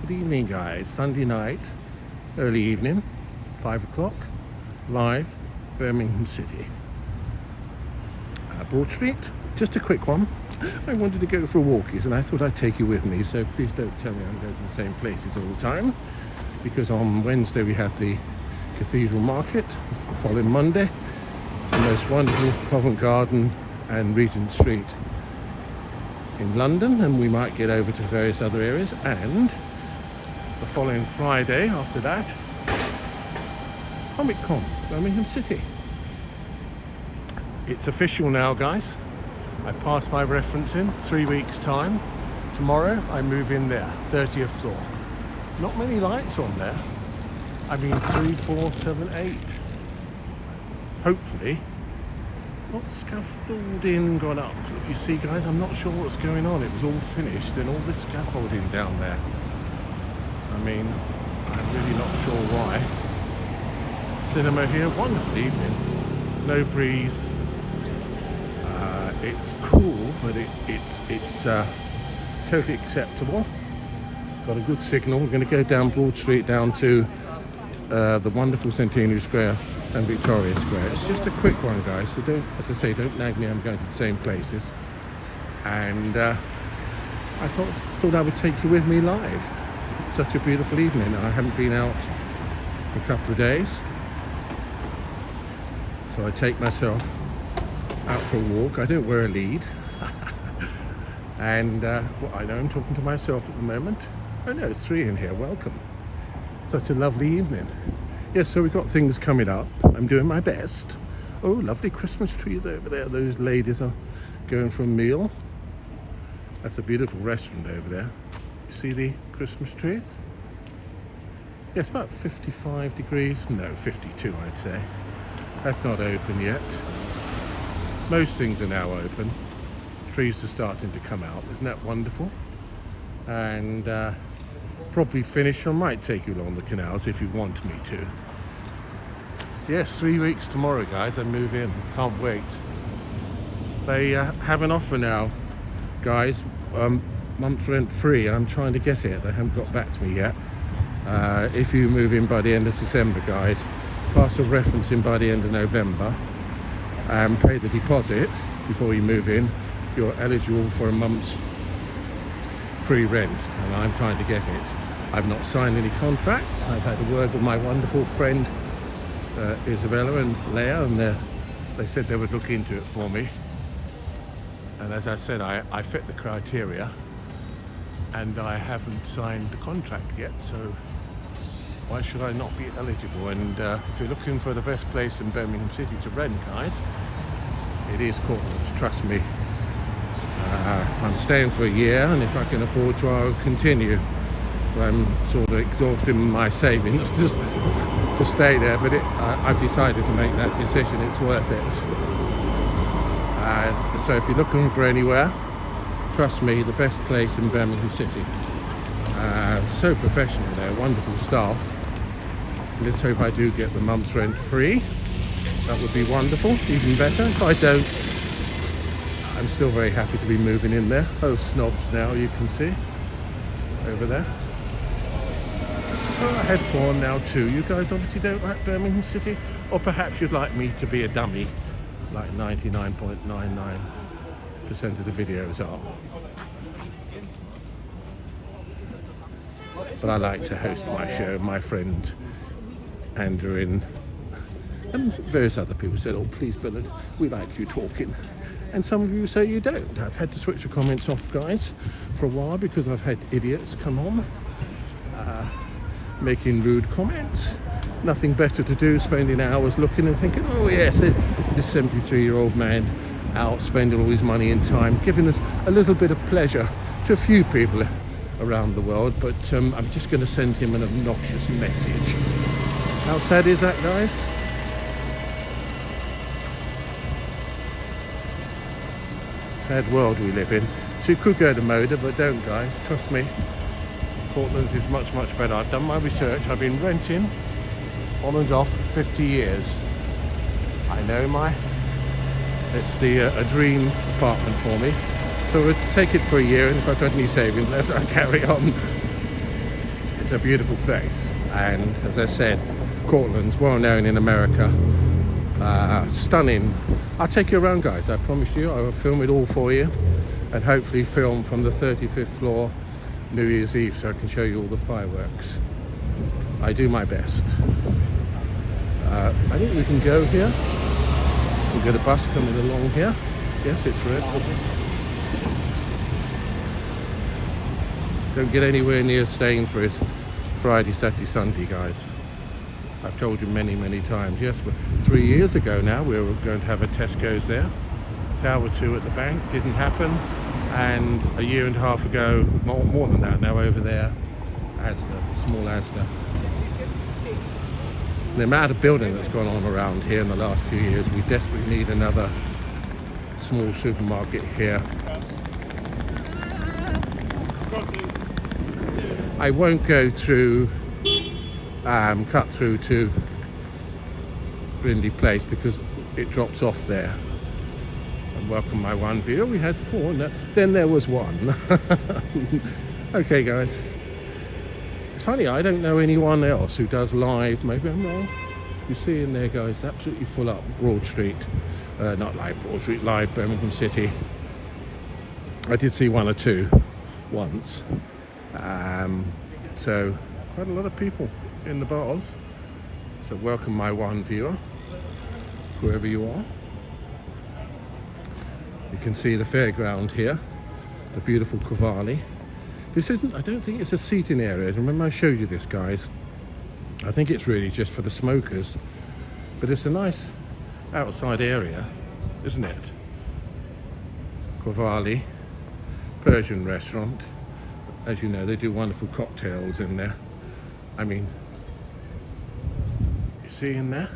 Good evening, guys. Sunday night, early evening, 5 o'clock, live, Birmingham City. Broad Street, just a quick one. I wanted to go for walkies and I thought I'd take you with me, so please don't tell me I'm going to the same places all the time, because on Wednesday we have the Cathedral Market, the following Monday, the most wonderful Covent Garden and Regent Street in London, and we might get over to various other areas, and the following Friday after that, Comic Con, Birmingham City. It's official now, guys. I passed my reference in 3 weeks time. Tomorrow I move in there, 30th floor. Not many lights on there. I mean 3, 4, 7, 8. Hopefully not scaffolding gone up. You see, guys, I'm not sure what's going on. It was all finished and all this scaffolding down there. I mean, I'm really not sure why. Cinema here, wonderful evening. No breeze. It's cool, but it's totally acceptable. Got a good signal. We're going to go down Broad Street down to the wonderful Centenary Square and Victoria Square. It's just a quick one, guys, so don't, as I say, don't nag me. I'm going to the same places, and I thought I would take you with me live. It's such a beautiful evening. I haven't been out for a couple of days, so I take myself out for a walk. I don't wear a lead. And well, I know I'm talking to myself at the moment. Oh no, 3 in here, welcome. Such a lovely evening. Yes, so we've got things coming up. I'm doing my best. Oh, lovely Christmas trees over there. Those ladies are going for a meal. That's a beautiful restaurant over there. You see the Christmas trees? Yes, about 55 degrees. No, 52 I'd say. That's not open yet. Most things are now open. Trees are starting to come out. Isn't that wonderful? And probably finish. I might take you along the canals if you want me to. Yes, 3 weeks tomorrow, guys. I move in. Can't wait. They have an offer now, guys. Month rent free. I'm trying to get it. They haven't got back to me yet. If you move in by the end of December, guys, pass a reference in by the end of November and pay the deposit before you move in, you're eligible for a month's free rent, and I'm trying to get it. I've not signed any contracts. I've had a word with my wonderful friend Isabella and Leah, and they said they would look into it for me. And as I said, I fit the criteria, and I haven't signed the contract yet, so why should I not be eligible? And if you're looking for the best place in Birmingham City to rent, guys, it is Courtland, trust me. I'm staying for a year, and if I can afford to, I'll continue. I'm sort of exhausting my savings just to stay there, but I've decided to make that decision. It's worth it. So if you're looking for anywhere, trust me, the best place in Birmingham City. So professional there, wonderful staff. Let's hope I do get the month's rent free. That would be wonderful, even better. If I don't, I'm still very happy to be moving in there. Oh, snobs now, you can see. Over there. Oh, I had 4 now too. You guys obviously don't like Birmingham City. Or perhaps you'd like me to be a dummy, like 99.99% of the videos are. But I like to host my show. My friend Andrew and various other people said, oh please Bernard, we like you talking, and some of you say you don't. I've had to switch the comments off, guys, for a while, because I've had idiots come on making rude comments. Nothing better to do, spending hours looking and thinking, oh yes, this 73-year-old man out spending all his money and time, giving it a little bit of pleasure to a few people around the world, but I'm just going to send him an obnoxious message. How sad is that, guys? Sad world we live in. So you could go to Moda, but don't, guys. Trust me. Courtland's is much, much better. I've done my research. I've been renting on and off for 50 years. I know it's a dream apartment for me. So we'll take it for a year, and if I've got any savings left, I'll carry on. It's a beautiful place, and as I said, Courtland's well known in America. Stunning. I'll take you around, guys. I promise you I will film it all for you, and hopefully film from the 35th floor New Year's Eve so I can show you all the fireworks. I do my best. I think we can go here. We've got a bus coming along here. Yes, it's red. Don't get anywhere near Sainsbury's Friday, Saturday, Sunday, guys. I've told you many, many times. Yes, but 3 years ago now we were going to have a Tesco's there. Tower 2 at the bank, didn't happen. And a year and a half ago, more than that now, over there, Asda, small Asda. The amount of building that's gone on around here in the last few years, we desperately need another small supermarket here. I won't go through, cut through to Brindley Place because it drops off there. And welcome my one viewer. We had 4, no, then there was 1. Okay, guys. It's funny, I don't know anyone else who does live. Maybe I'm wrong. You see in there, guys, absolutely full up Broad Street. Not live Broad Street, live Birmingham City. I did see 1 or 2 once. So quite a lot of people in the bars. So welcome my one viewer, wherever you are. You can see the fairground here, the beautiful Cavalli. This isn't, I don't think it's a seating area. Remember I showed you this, guys. I think it's really just for the smokers. But it's a nice outside area, isn't it? Cavalli, Persian restaurant. As you know, they do wonderful cocktails in there. I mean, you see in there?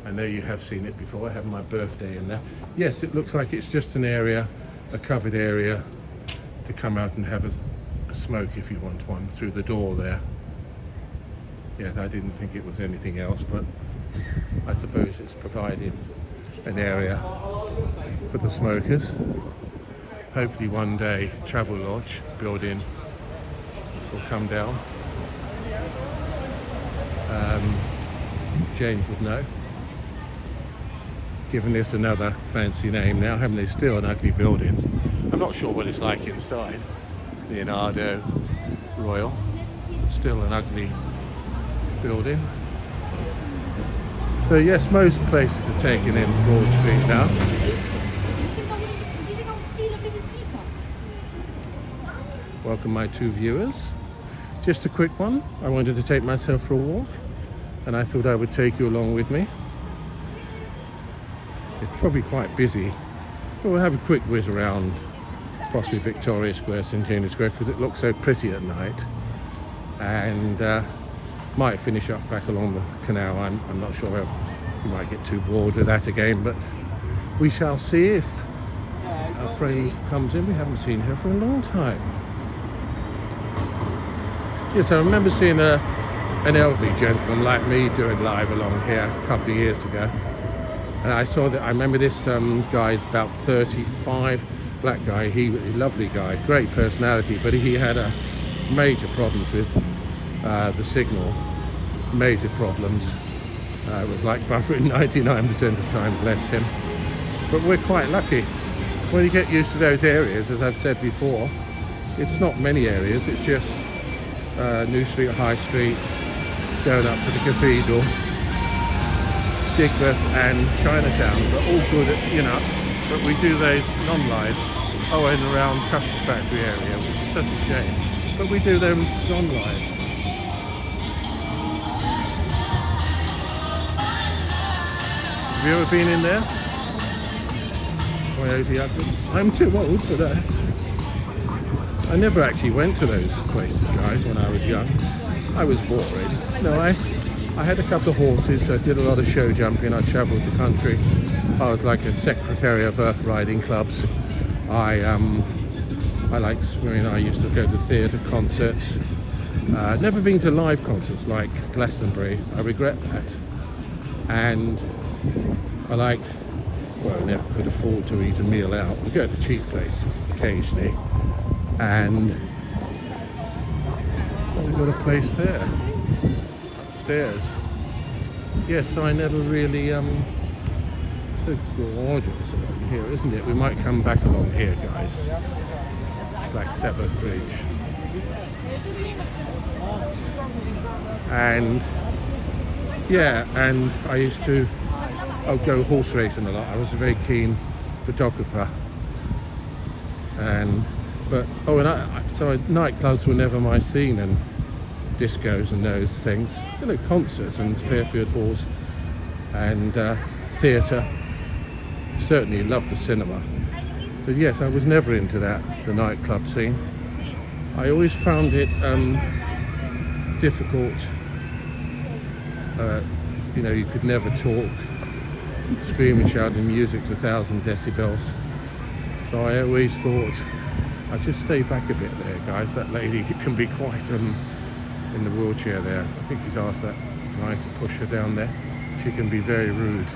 I know you have seen it before. I had my birthday in there. Yes, it looks like it's just an area, a covered area to come out and have a smoke if you want one through the door there. Yes, I didn't think it was anything else, but I suppose it's provided an area for the smokers. Hopefully one day Travel Lodge building will come down. James would know. Given this another fancy name now, haven't they? Still an ugly building. I'm not sure what it's like inside. Leonardo Royal. Still an ugly building. So yes, most places are taken in Broad Street now. Welcome my 2 viewers. Just a quick one. I wanted to take myself for a walk and I thought I would take you along with me. It's probably quite busy, but we'll have a quick whiz around possibly Victoria Square, St James's Square, because it looks so pretty at night, and might finish up back along the canal. I'm not sure. We might get too bored with that again, but we shall see if our friend comes in. We haven't seen her for a long time. Yes, I remember seeing an elderly gentleman like me doing live along here a couple of years ago. And I saw that, I remember this guy's about 35, black guy, lovely guy, great personality, but he had major problems with the signal, major problems. It was like buffering 99% of the time, bless him. But we're quite lucky. When you get used to those areas, as I've said before, it's not many areas, it's just New Street, High Street, going up to the cathedral, Digbeth and Chinatown, but all good, but we do those non-live, and around Custard Factory area, which is such a shame, but we do them non-live. Have you ever been in there? I'm too old for that. I never actually went to those places, guys, when I was young. I was boring. No, I had a couple of horses. I did a lot of show jumping. I travelled the country. I was like a secretary of riding clubs. I like swimming. I used to go to theatre concerts. Never been to live concerts like Glastonbury. I regret that. And I liked, well, I never could afford to eat a meal out. We go to cheap places occasionally. And got a place there, upstairs. Yes, so I never really, so gorgeous along here, isn't it? We might come back along here, guys. Black Sabbath Bridge. And, yeah, and I used to go horse racing a lot. I was a very keen photographer. So nightclubs were never my scene, and discos and those things, you know, concerts and Fairfield Halls and theatre. Certainly loved the cinema, but yes, I was never into the nightclub scene. I always found it difficult. You know, you could never talk, screaming, shouting, music's 1,000 decibels. So I always thought I'd just stay back a bit there, guys. That lady can be quite in the wheelchair there. I think he's asked that guy to push her down there. She can be very rude.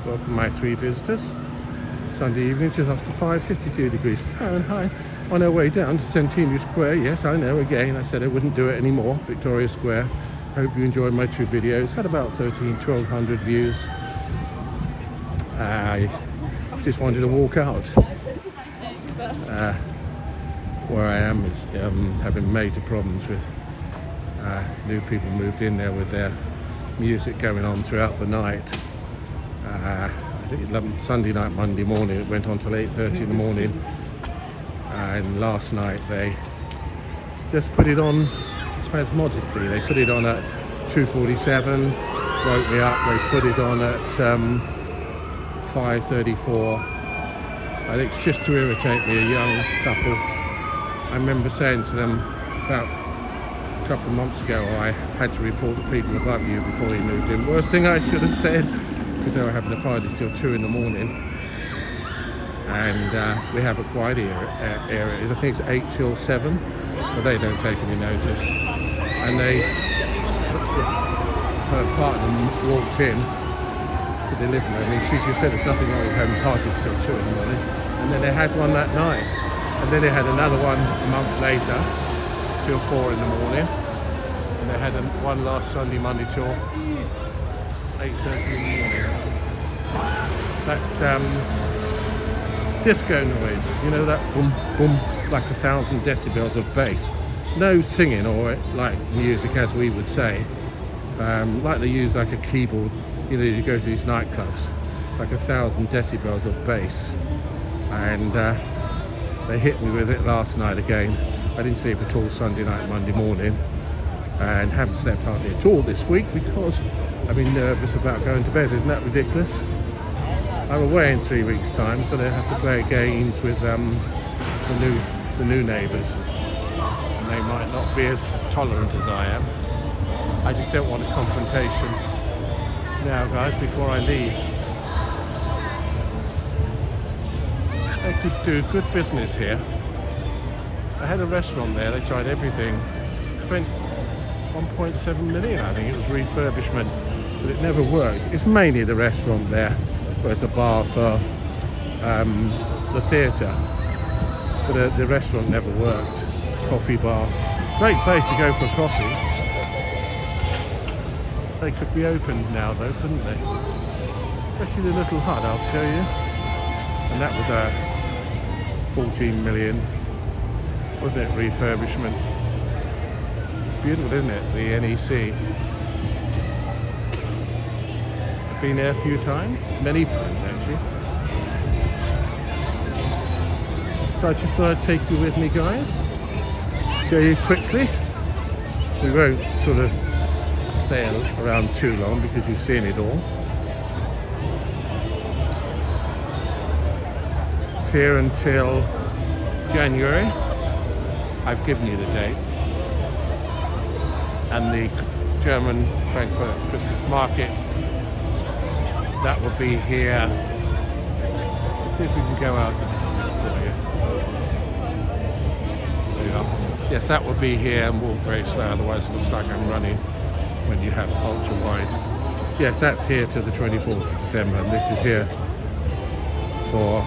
Welcome my 3 visitors. Sunday evening, just after 5, 52 degrees Fahrenheit. On our way down to Centenary Square. Yes, I know, again, I said I wouldn't do it anymore. Victoria Square. Hope you enjoyed my 2 videos. Had about 1,200 views. I just wanted to walk out. Where I am is having major problems with new people moved in there with their music going on throughout the night. I think Sunday night, Monday morning, it went on till 8:30 in the morning. And last night they just put it on spasmodically. They put it on at 2:47, woke me up. They put it on at 5:34. I think it's just to irritate me, a young couple. I remember saying to them about a couple of months ago, I had to report the people above you before you moved in. Worst thing I should have said, because they were having a party till 2 in the morning. And we have a quiet area. I think it's 8 till 7, but they don't take any notice. And her partner walked in to the living room, and she just said there's nothing wrong with having parties till 2 in the morning. And then they had one that night, and then they had another one a month later till 4 in the morning, and they had one last Sunday, Monday till 8:30 in the morning. That disco noise, you know, that boom boom, like 1,000 decibels of bass. No singing or like music as we would say, like they use like a keyboard. You know, you go to these nightclubs, like 1,000 decibels of bass. And they hit me with it last night again. I didn't sleep at all Sunday night, Monday morning, and haven't slept hardly at all this week because I've been nervous about going to bed. Isn't that ridiculous? I'm away in 3 weeks' time, so they have to play games with the new neighbours, and they might not be as tolerant as I am. I just don't want a confrontation now, guys, before I leave. They could do good business here. I had a restaurant there, they tried everything. Spent 1.7 million, I think it was refurbishment, but it never worked. It's mainly the restaurant there, where it's a bar for the theatre. But the restaurant never worked. Coffee bar. Great place to go for coffee. They could be opened now though, couldn't they? Especially the little hut, I'll show you. And that was 14 million, wasn't it, refurbishment? Beautiful, isn't it, the NEC? I've been there a few times, many times actually. So I just thought I'd take you with me, guys. Show you quickly. We won't sort of stay around too long because you've seen it all. Here until January. I've given you the dates. And the German Frankfurt Christmas market, that will be here. Let's see if we can go out for you. There you are. Yes, that will be here and walk very slow, otherwise it looks like I'm running when you have ultra wide. Yes, that's here till the 24th of December, and this is here for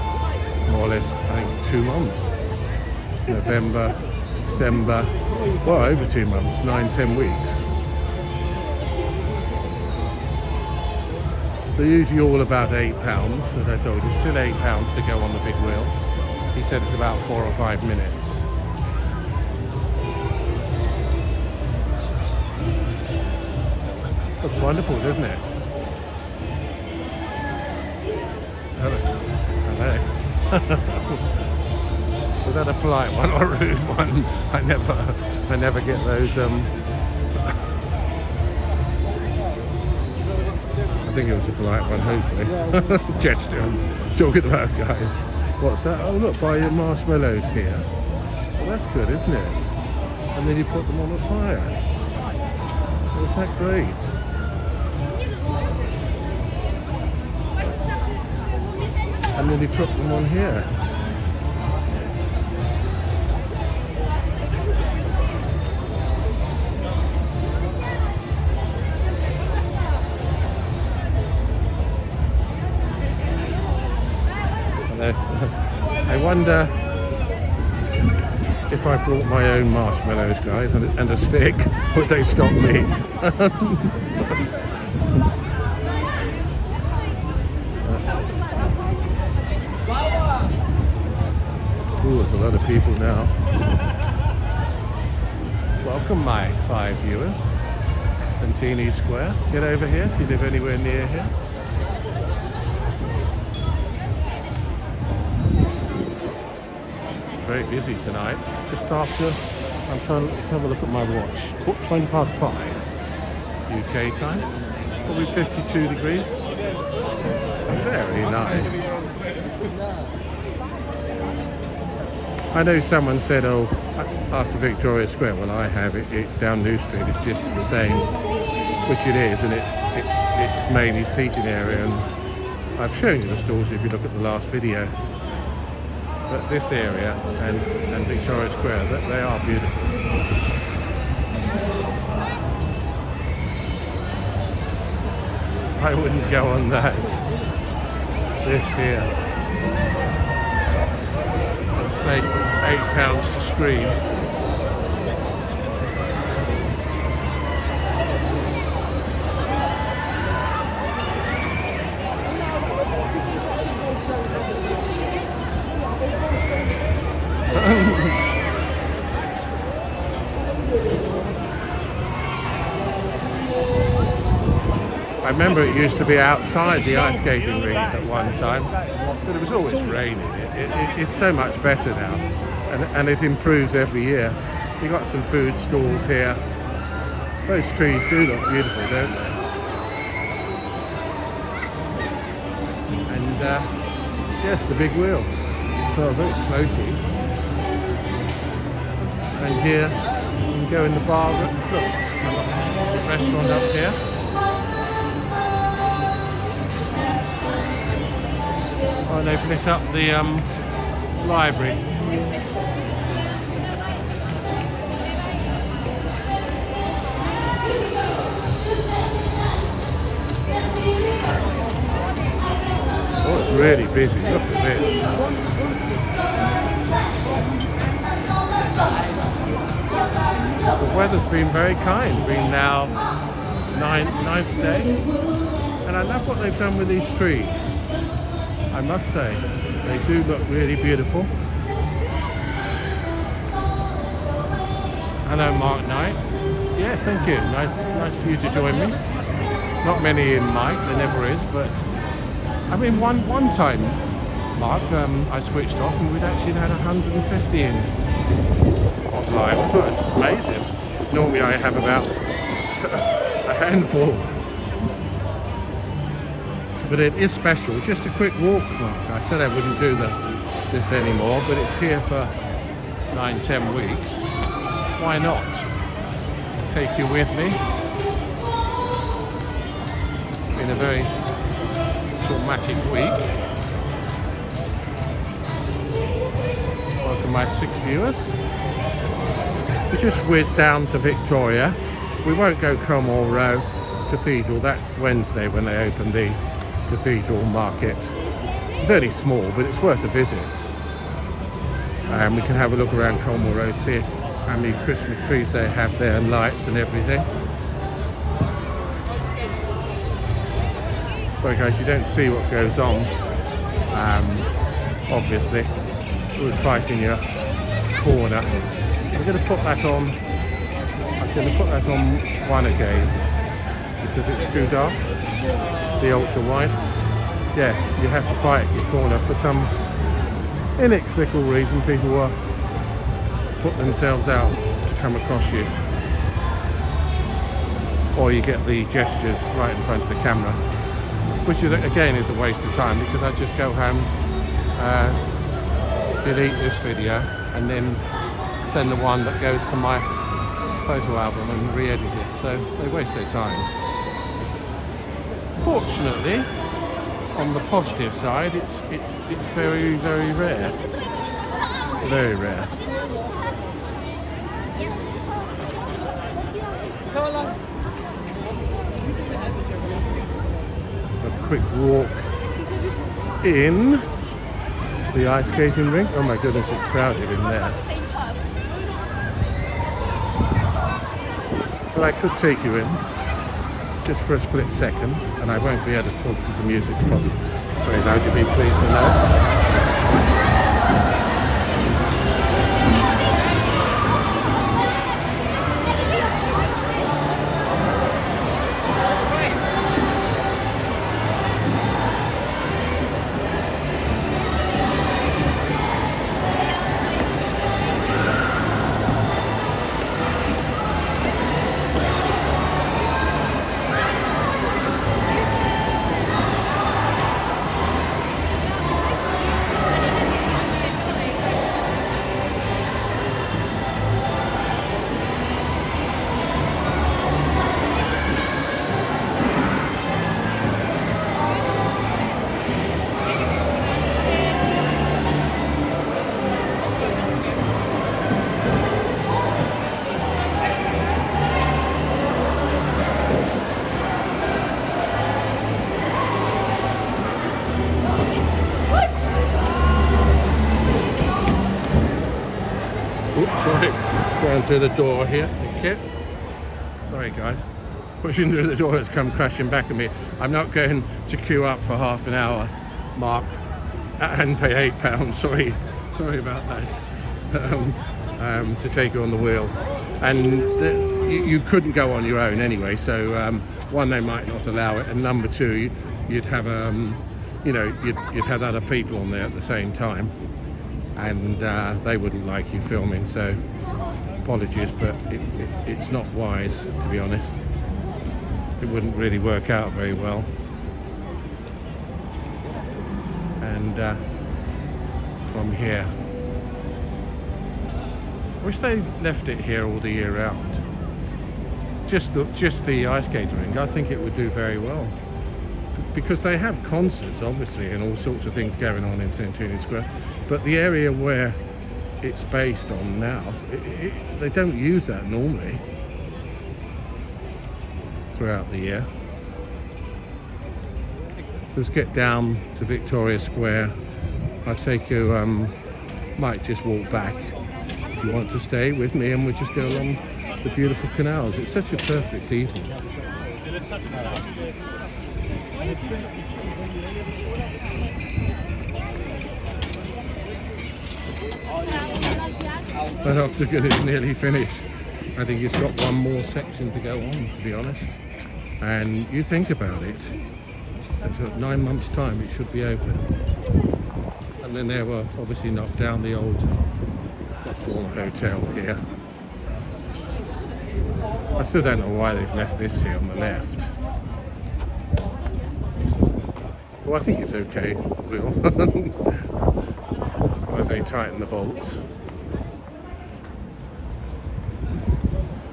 more or less, I think, 2 months. November, December, well, over 2 months, 9-10 weeks. They're usually all about £8, as I told you, still £8 to go on the big wheel. He said it's about 4 or 5 minutes. That's wonderful, isn't it? Hello. Hello. Was that a polite one or a rude one? I never get those. I think it was a polite one, hopefully. Gesture I'm talking about, guys. What's that? Oh, look, buy your marshmallows here. Well, that's good, isn't it? And then you put them on the fire. Isn't that great? And then you put them on here. I wonder if I brought my own marshmallows, guys, and a stick, would they stop me? Ooh, there's a lot of people now. Welcome, my 5 viewers. Santini Square. Get over here if you live anywhere near here. Very busy tonight. Just after, let's have a look at my watch. 20 past 5 UK time. Probably 52 degrees. Very nice. I know someone said, oh, after Victoria Square, well, I have it down New Street, it's just the same, which it is, and it's mainly seating area, and I've shown you the stalls if you look at the last video. But this area and Victoria Square, they are beautiful. I wouldn't go on that. This here. I'd say £8 to screen. I remember it used to be outside the ice skating rink at one time, but it was always raining. It's so much better now, and it improves every year. You've got some food stalls here. Those trees do look beautiful, don't they? And yes, the big wheel. So very floaty. And here you can go in the bar. Look, the restaurant up here. Oh, they've lit up the library. Oh, it's really busy. Look at this. The weather's been very kind. It's been now ninth day. And I love what they've done with these trees. I must say, they do look really beautiful. Hello, Mark Knight. Yeah, thank you. Nice for you to join me. Not many in Mike, there never is, but I mean, one time, Mark, I switched off and we'd actually had 150 in online. I thought it was amazing. Normally I have about a handful. But it is special. Just a quick walk, Mark. I said I wouldn't do this anymore, but it's here for 9-10 weeks. Why not? Take you with me. In a very traumatic week. Welcome my 6 viewers. We just whizzed down to Victoria. We won't go Cromwell Row Cathedral. That's Wednesday when they open the Cathedral Market. It's only small, but it's worth a visit. And we can have a look around Colmore Road, see how many Christmas trees they have there and lights and everything. Sorry guys, you don't see what goes on, obviously. We're fighting your corner. We're going to put that on. I'm going to put that on one again because it's too dark. The ultra wide. Yeah, you have to fight your corner for some inexplicable reason. People will put themselves out to come across you, or you get the gestures right in front of the camera, which is, again, is a waste of time because I just go home, delete this video, and then send the one that goes to my photo album and re-edit it. So they waste their time. Fortunately, on the positive side, it's very, very rare. Very rare. A quick walk in the ice skating rink. Oh my goodness, it's crowded in there. But I could take you in just for a split second, and I won't be able to talk because the music's probably very loud. You'll be pleased to know. Sorry, going through the door here. Okay. Sorry guys, pushing through the door has come crashing back at me. I'm not going to queue up for half an hour, Mark, and pay £8. Sorry about that. To take you on the wheel, and you couldn't go on your own anyway. So one, they might not allow it, and number two, you'd have you'd have other people on there at the same time. And they wouldn't like you filming, so apologies, but it's not wise, to be honest. It wouldn't really work out very well. And from here, I wish they left it here all the year round. Just the ice skating rink, I think it would do very well. Because they have concerts, obviously, and all sorts of things going on in Centurion Square. But the area where it's based on now, they don't use that normally throughout the year. So let's get down to Victoria Square. I'll take you, might just walk back if you want to stay with me, and we'll just go along the beautiful canals. It's such a perfect evening. That octagon is nearly finished. I think it's got one more section to go on, to be honest. And you think about it, in 9 months' time it should be open. And then they were obviously knocked down the old hotel here. I still don't know why they've left this here on the left. Well, I think it's okay, Will, as they tighten the bolts.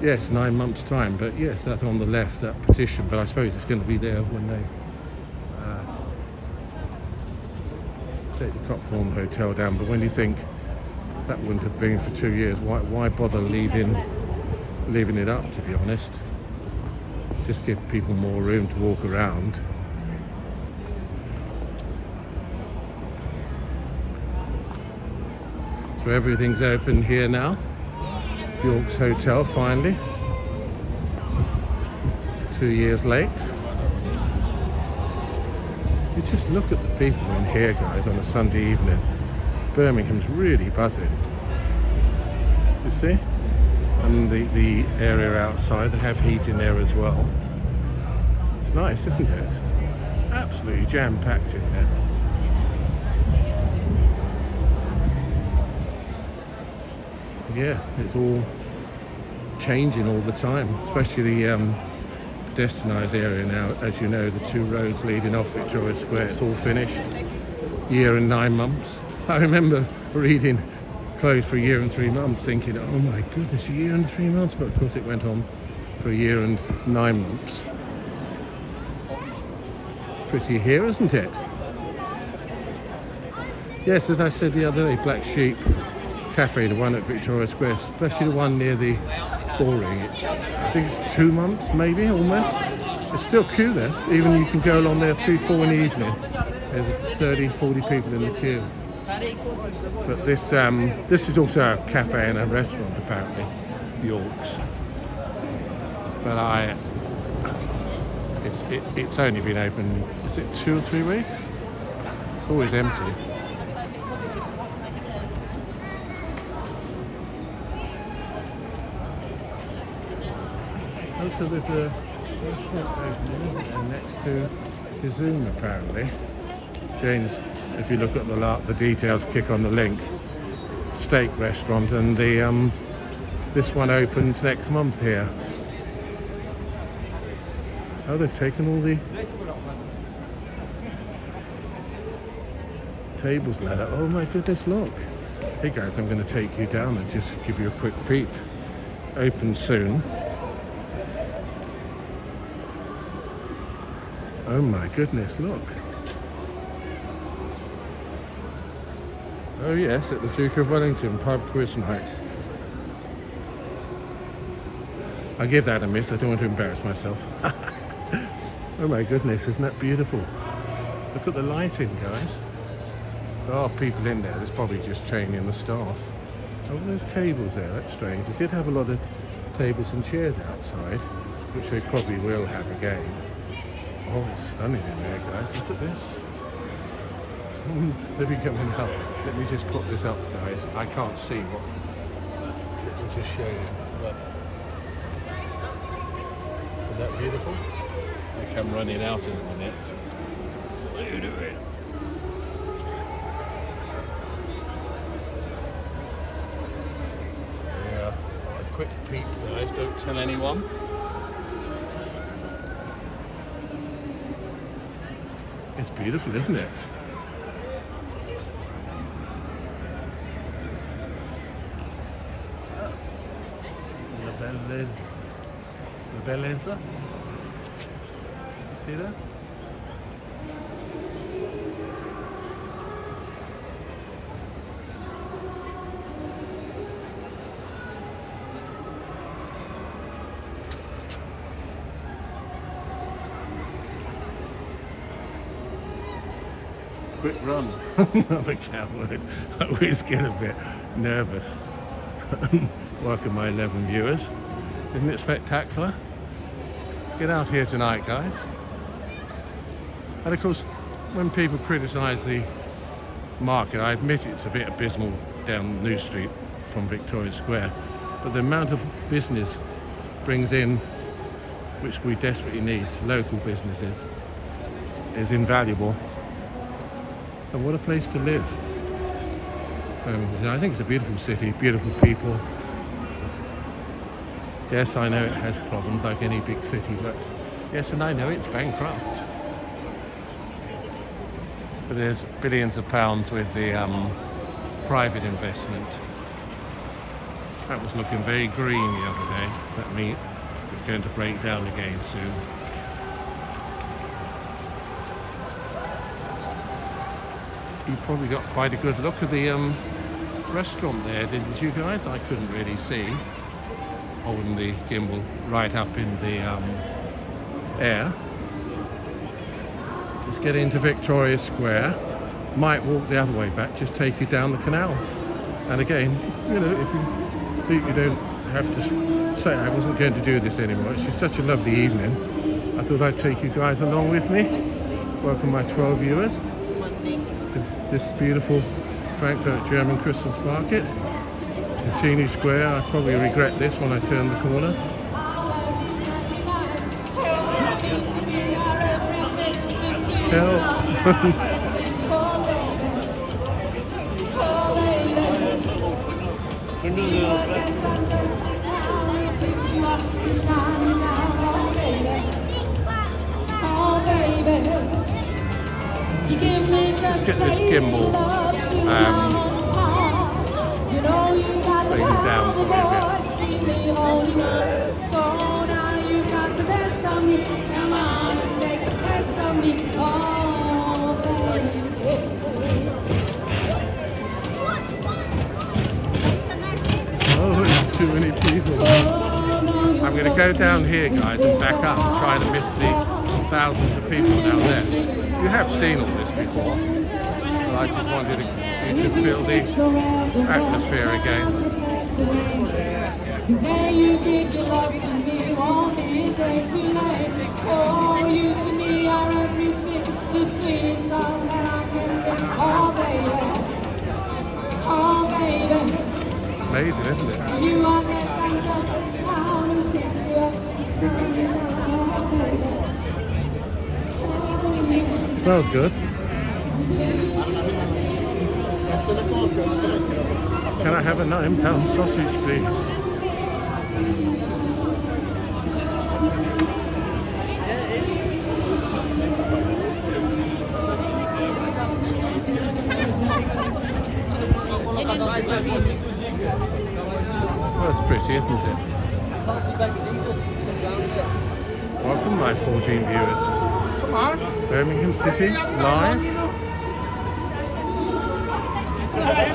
Yes, 9 months' time, but yes, that on the left, that petition, but I suppose it's going to be there when they take the Copthorne Hotel down. But when you think that wouldn't have been for 2 years, why bother leaving it up, to be honest? Just give people more room to walk around. So everything's open here now. York's Hotel finally. 2 years late. You just look at the people in here, guys, on a Sunday evening. Birmingham's really buzzing. You see? And the area outside, they have heat in there as well. It's nice, isn't it? Absolutely jam-packed in there. Yeah, it's all changing all the time, especially the pedestrianised area now. As you know, the 2 roads leading off Victoria Square, it's all finished. Year and 9 months. I remember reading closed for a year and 3 months, thinking, oh my goodness, a year and 3 months, but of course it went on for a year and 9 months. Pretty here, isn't it? Yes, as I said the other day, Black Sheep Cafe, the one at Victoria Square, especially the one near the Bullring. I think it's 2 months, maybe, almost. There's still queue there. Even you can go along there 3-4 in the evening. There's 30-40 people in the queue. But this is also a cafe and a restaurant, apparently, York's. But it's only been open, is it 2 or 3 weeks? It's always empty. Also, there's a restaurant opening next to the Zoom, apparently. James, if you look at the details, click on the link. Steak restaurant, and this one opens next month here. Oh, they've taken all the tables ladder. Oh my goodness, look. Hey guys, I'm going to take you down and just give you a quick peek. Open soon. Oh my goodness, look. Oh yes, at the Duke of Wellington pub quiz night. I'll give that a miss, I don't want to embarrass myself. Oh my goodness, isn't that beautiful? Look at the lighting, guys. There are people in there, there's probably just training the staff. Oh, those cables there, that's strange. They did have a lot of tables and chairs outside, which they probably will have again. Oh, it's stunning in there, guys. Look at this. Let me come and help. Let me just put this up, guys. I can't see what. Let me just show you. Look. Isn't that beautiful? They come running out in a minute. What are you doing? Yeah. A quick peek, guys. Don't tell anyone. It's beautiful, isn't it? La bellezza. See that? Quick run. I'm a coward. I always get a bit nervous. Welcome my 11 viewers. Isn't it spectacular? Get out here tonight, guys. And of course, when people criticise the market, I admit it's a bit abysmal down New Street from Victoria Square, but the amount of business brings in, which we desperately need, local businesses, is invaluable. And what a place to live. I think it's a beautiful city, beautiful people. Yes, I know it has problems like any big city, but yes, and I know it's bankrupt. But there's billions of pounds with the private investment. That was looking very green the other day. That means it's going to break down again soon. You probably got quite a good look at the restaurant there, didn't you guys? I couldn't really see, holding the gimbal right up in the air. Let's get into Victoria Square. Might walk the other way back, just take you down the canal. And again, you know, if you think you don't have to say I wasn't going to do this anymore, it's just such a lovely evening. I thought I'd take you guys along with me. Welcome my 12 viewers to this beautiful Frankfurt German Christmas market. In Chini Square. I probably regret this when I turn the corner. Help. Let's get this gimbal bring down for me a bit. Oh, there's too many people. I'm going to go down here, guys, and back up and try to miss the thousands of people down there. You have seen all this before, but I just wanted you to feel the atmosphere again. The day you give your love to me won't be a day too late. Oh, you to me are everything, the sweetest song that I can sing. Oh, baby. Oh, baby. Amazing, isn't it? To you, I guess I'm just a clown who picks you up each time you down. Oh, baby. Smells good. Can I have a £9 sausage, please? That's pretty, isn't it? Welcome, my 14 viewers. Birmingham City, live.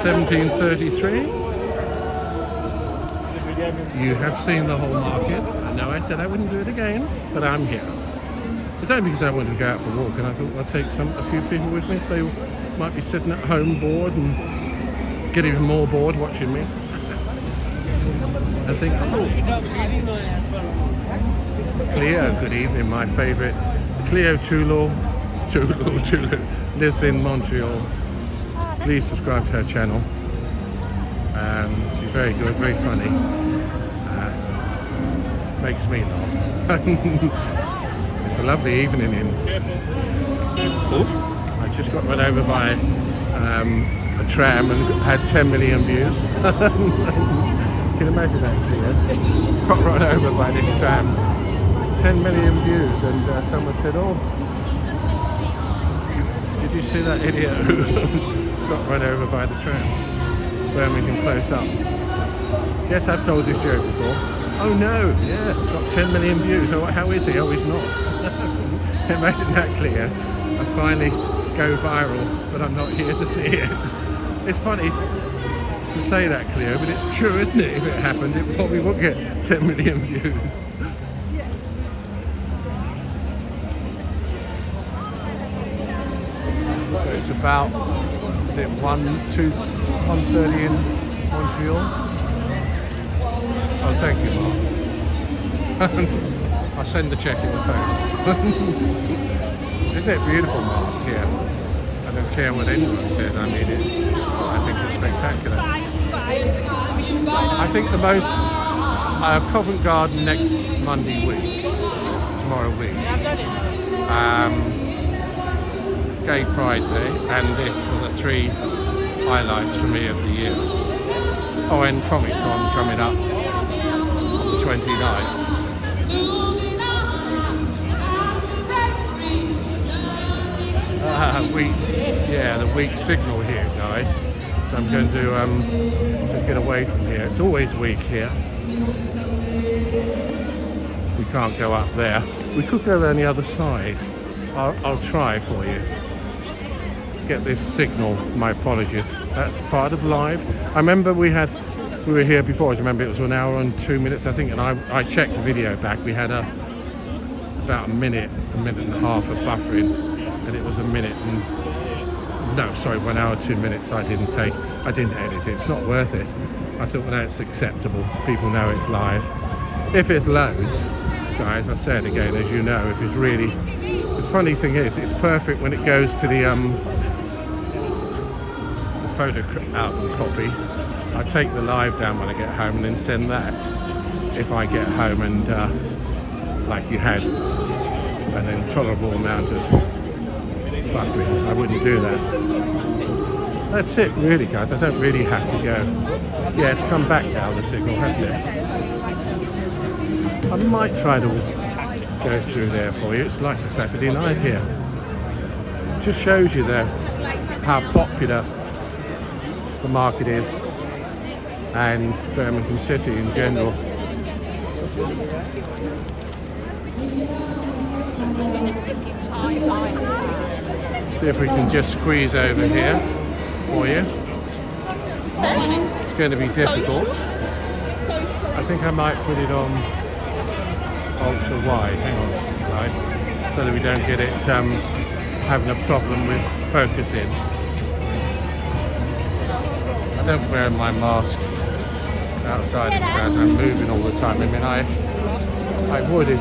1733. You have seen the whole market. I know I said I wouldn't do it again, but I'm here. It's only because I wanted to go out for a walk, and I thought I'd take a few people with me if they might be sitting at home bored and get even more bored watching me. I think, oh, Cleo, good evening, my favourite. Cleo Tulou lives in Montreal. Please subscribe to her channel. She's very good, very funny. Makes me laugh. It's a lovely evening in. I just got run over by a tram and had 10 million views. Can you imagine that, Cleo? Got run over by this tram. 10 million views, and someone said, oh, did you see that idiot who got run over by the tram? Birmingham close up. Yes, I've told this joke before. Oh no, yeah, got 10 million views. Oh, how is he? Oh, he's not. Imagine that, Cleo. I finally go viral, but I'm not here to see it. It's funny to say that, Cleo, but it's true, isn't it? If it happened, it probably would get 10 million views. So it's about, is it 1:30 in Montreal? Oh, thank you, Mark. I'll send the check in the post. Isn't it beautiful, Mark, here? I don't care what anyone says, I mean it. I think it's spectacular. I think the most, Covent Garden next Monday week, tomorrow week. Gay Pride Day, and this are the three highlights for me of the year. Oh, and Comic Con coming up on the 29th. The weak signal here, guys. So I'm going to get away from here. It's always weak here. We can't go up there. We could go around the other side. I'll try for you. Get this signal. My apologies. That's part of live. I remember we were here before. I remember it was 1 hour and 2 minutes, I think, and I checked the video back. We had about a minute and a half of buffering, and it was 1 hour 2 minutes I didn't take. I didn't edit it. It's not worth it. I thought, well, that's acceptable. People know it's live. If it's loads, guys, I say it again, as you know, if it's really... The funny thing is, it's perfect when it goes to the photo album copy. I take the live down when I get home and then send that. If I get home and, like you had, an intolerable amount of buffering, I wouldn't do that. That's it, really, guys. I don't really have to go. Yeah, it's come back now, the signal, hasn't it? I might try to go through there for you. It's like a Saturday night here. It just shows you though how popular the market is and Birmingham City in general. See if we can just squeeze over here for you. It's going to be difficult. I think I might put it on ultra wide. Hang on, right, so that we don't get it having a problem with focusing. I don't wear my mask outside of the house. I'm moving all the time. I mean, I would if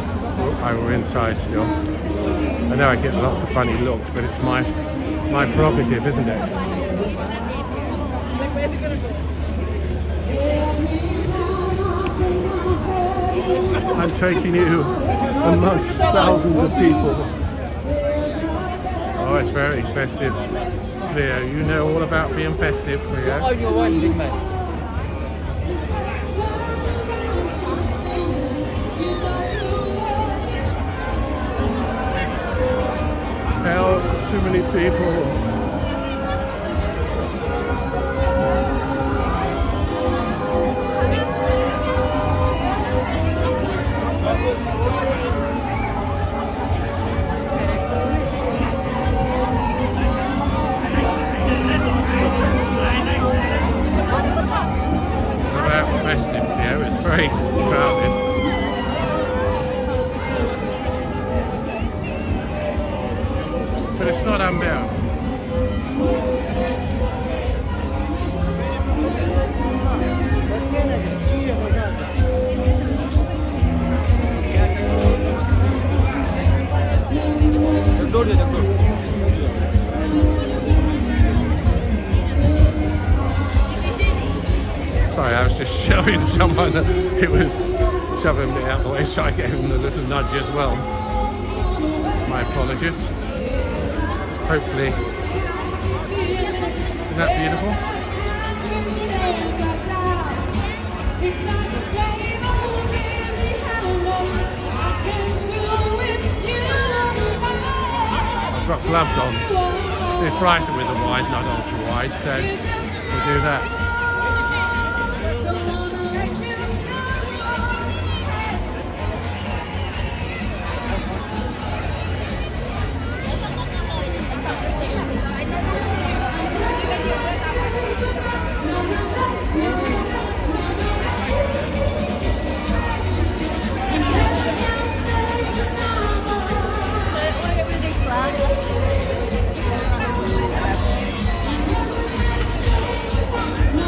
I were inside still. I know I get lots of funny looks, but it's my prerogative, isn't it? I'm taking you amongst thousands of people. Oh, it's very festive, Cleo. You know all about being festive, Cleo. Oh, you're one, big man. Help, too many people. About festive here, it's very crowded. But it's not unbound. Sorry, I was just shoving someone. It was shoving me out the way, so I gave him a little nudge as well. My apologies. Hopefully. Isn't that beautiful? I've got gloves on. They're brighter with the wide, not ultra wide, so we'll do that.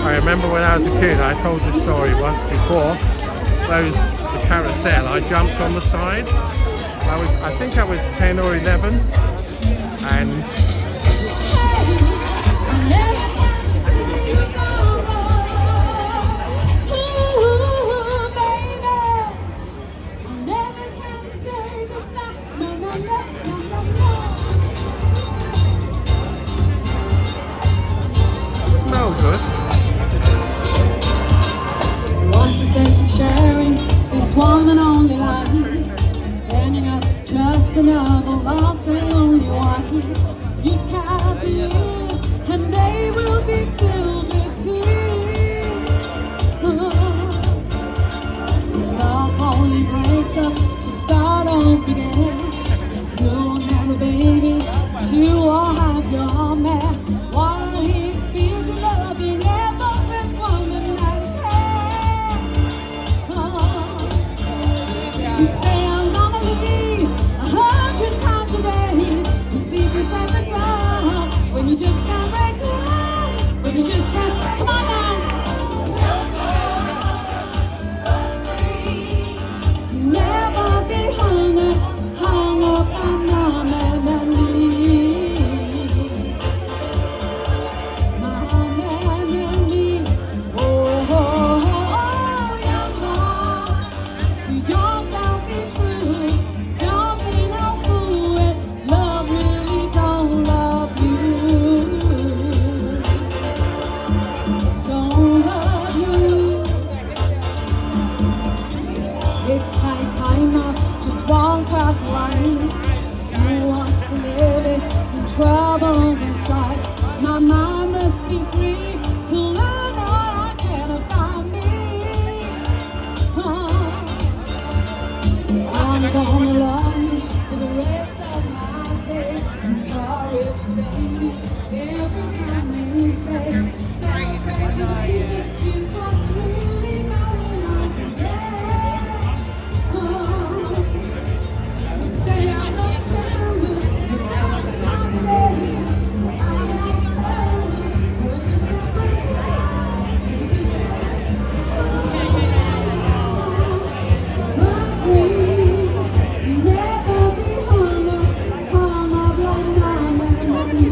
I remember when I was a kid, I told the story once before, the carousel, I jumped on the side. I think I was 10 or 11, and no good. Sharing this one and only life, ending up just another lost and lonely one. courtland. Who wants to live it in trouble and strife? My mind must be free to learn all I can about me. Oh, I'm gonna love you for the rest of my days. Encourage, baby, every time they say self-preservation is what's really going on today. Oh, you say I'm gonna tell you, but there's a time today. I'm gonna tell you, but it's not right now. But we never be hung up like diamond and me.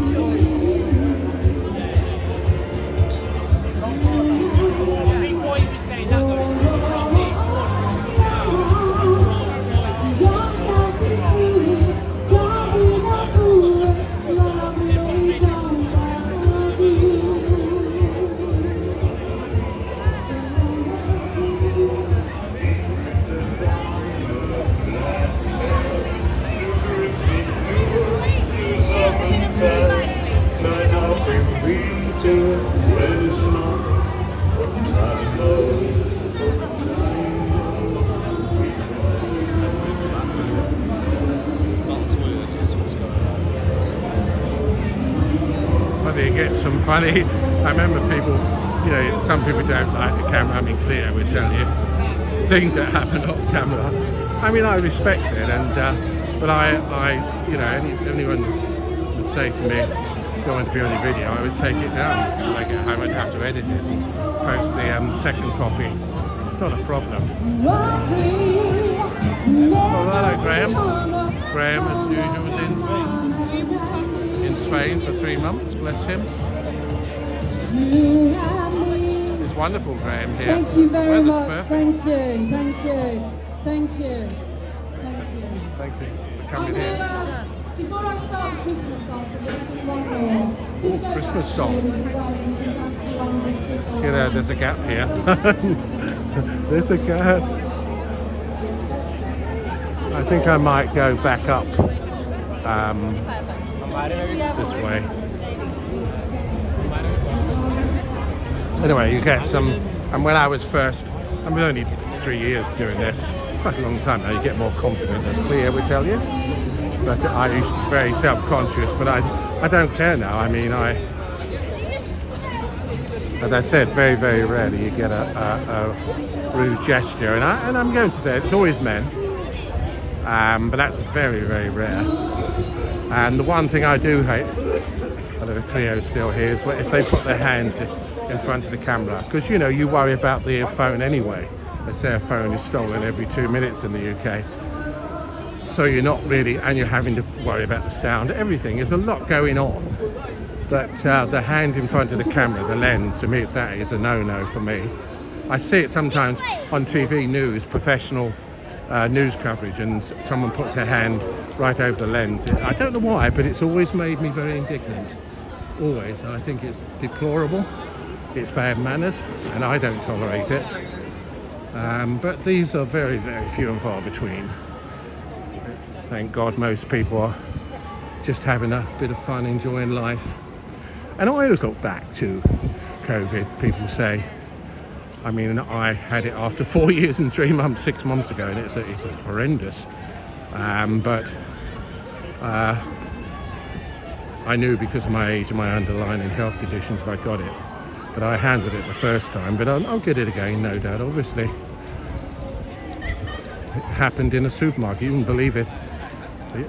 What you were saying, that goes to tell me. You get some funny. I remember people, you know, some people don't like the camera. I mean, Cleo would tell you things that happen off camera. I mean, I respect it, and but I, you know, anyone would say to me, "Don't want to be on your video," I would take it down. When I get home, I'd have to edit it, post the second copy. Not a problem. Well, hello, Graham. Graham, as usual, was in Spain for 3 months, bless him. It's wonderful, Graham, here. Thank you very Weather's much. perfect. Thank you. Thank you. Thank you. Thank you. Thank you for I'm coming gonna, in. before I start the Christmas songs, I'm going to sing one more. This goes Christmas out to song. you, you guys, you've been dancing along and singing along. You know, there's a gap here. There's a gap. I think I might go back up this way. Anyway, you get some, and when I was first, I mean only 3 years doing this, quite a long time now, you get more confident, as Cleo would tell you. But I used to be very self-conscious, but I don't care now. I mean, as I said, very, very rarely you get a rude gesture, and I'm going to say it's always men, but that's very, very rare. And the one thing I do hate, I don't know if Cleo's still here, is if they put their hands in front of the camera, because you know you worry about the phone anyway. They say a phone is stolen every 2 minutes in the UK, so you're not really, and you're having to worry about the sound, everything. There's a lot going on, but the hand in front of the camera, the lens, to me that is a no-no for me. I see it sometimes on TV news, professional news coverage, and someone puts their hand right over the lens. I don't know why, but it's always made me very indignant. Always. I think it's deplorable. It's bad manners, and I don't tolerate it. But these are very, very few and far between. Thank God most people are just having a bit of fun, enjoying life. And I always look back to COVID. People say, I mean, I had it after 4 years and 3 months, 6 months ago, and it's horrendous. But I knew because of my age and my underlying health conditions that I got it. But I handled it the first time, but I'll get it again, no doubt, obviously. It happened in a supermarket, you wouldn't believe it.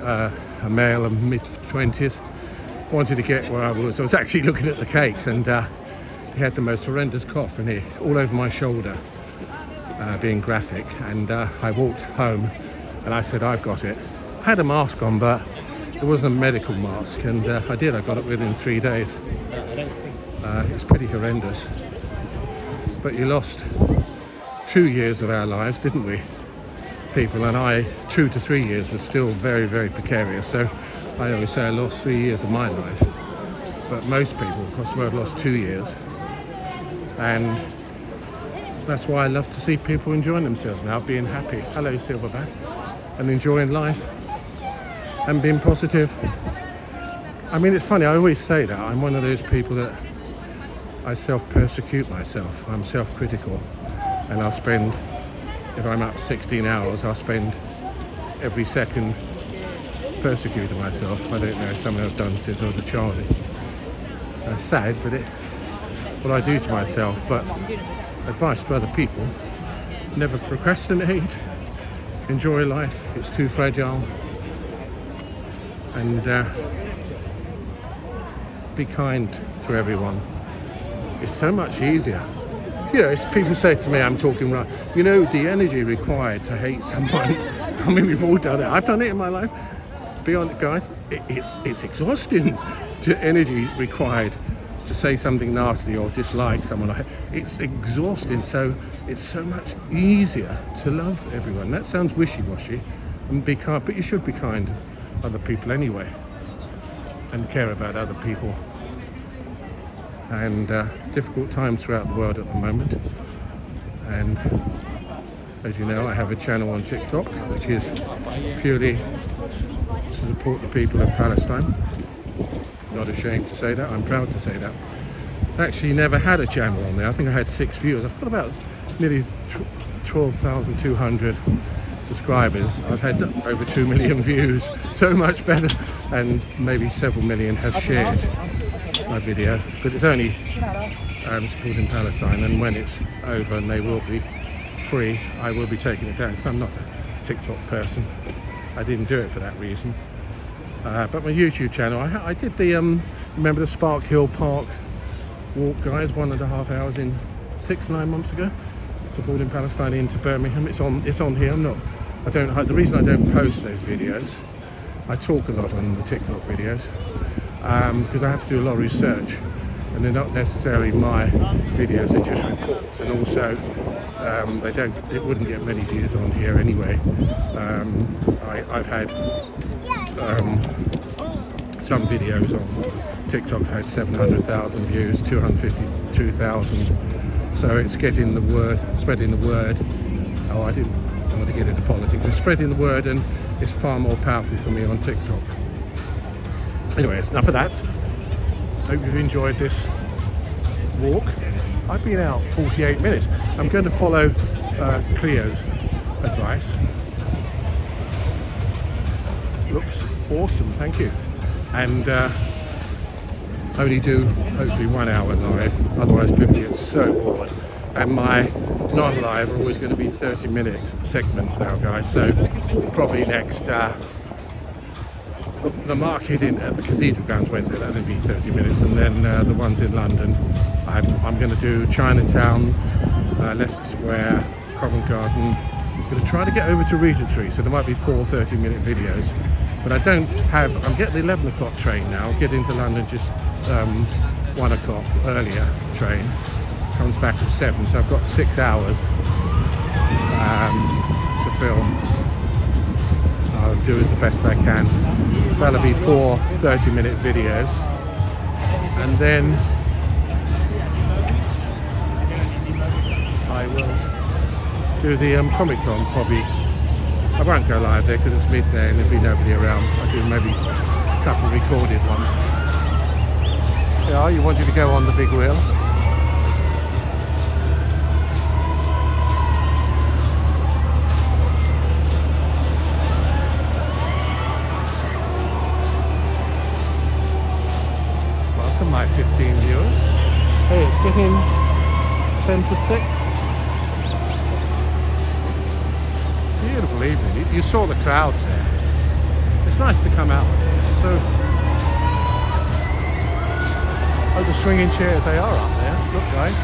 A male of mid-20s wanted to get where I was. I was actually looking at the cakes, and he had the most horrendous cough, and he all over my shoulder, being graphic. And I walked home, and I said, I've got it. I had a mask on, but it wasn't a medical mask, and I got it within 3 days. It's pretty horrendous. But you lost 2 years of our lives, didn't we? People, and 2 to 3 years was still very, very precarious. So I always say I lost 3 years of my life. But most people across the world lost 2 years. And that's why I love to see people enjoying themselves now, being happy. Hello, Silverback. and enjoying life and being positive. I mean, it's funny, I always say that. I'm one of those people that I self-persecute myself. I'm self-critical, and I'll spend, if I'm up 16 hours, I'll spend every second persecuting myself. I don't know, something I've done since I was a child. It's sad, but it's what I do to myself. But advice to other people: never procrastinate, enjoy life, it's too fragile, and be kind to everyone. It's so much easier. You know, it's, people say to me, I'm talking right, you know, the energy required to hate someone. I mean, we've all done it. I've done it in my life. Be honest, guys, it's exhausting. The energy required to say something nasty or dislike someone. It's exhausting. So it's so much easier to love everyone. That sounds wishy-washy, and be kind, but you should be kind to other people anyway, and care about other people. And difficult times throughout the world at the moment. And as you know, I have a channel on TikTok, which is purely to support the people of Palestine. Not ashamed to say that, I'm proud to say that. Actually never had a channel on there. I think I had 6 views. I've got about nearly 12,200 subscribers. I've had over 2 million views, so much better. And maybe several million have shared my video, but it's only supporting Palestine, and when it's over and they will be free, I will be taking it down, because I'm not a TikTok person. I didn't do it for that reason. But my YouTube channel, I did the remember the Spark Hill Park walk, guys, 1.5 hours in 6-9 months ago, supporting Palestine into Birmingham. It's on here. The reason I don't post those videos, I talk a lot on the TikTok videos, because I have to do a lot of research, and they're not necessarily my videos, they're just reports, and also it wouldn't get many views on here anyway. I've had some videos on TikTok have had 700,000 views, 252,000, so it's getting the word, spreading the word. Oh, I didn't want to get into politics. It's spreading the word, and it's far more powerful for me on TikTok. Anyway, it's enough of that. Hope you've enjoyed this walk. I've been out 48 minutes. I'm going to follow Cleo's advice. Looks awesome, thank you. And only do hopefully 1 hour live, otherwise people get so bored. And my non-live are always going to be 30-minute segments now, guys. So probably next the market at the Cathedral Grounds Wednesday, that'll be 30 minutes, and then the ones in London, I'm going to do Chinatown, Leicester Square, Covent Garden. I'm going to try to get over to Regent Street, so there might be 4 30-minute videos, but I'm getting the 11 o'clock train now. Get into London just 1 o'clock earlier train, comes back at 7, so I've got 6 hours to film. I'll do it the best I can. That'll be 4 30-minute videos, and then I will do the Comic Con probably. I won't go live there because it's midday and there'll be nobody around. I'll do maybe a couple of recorded ones. Yeah, you wanted to go on the big wheel? My 15 viewers. Hey, it's getting 10 to 6. Beautiful evening. You saw the crowds there. It's nice to come out. So, oh, the swinging chairs, they are up there. Look, guys.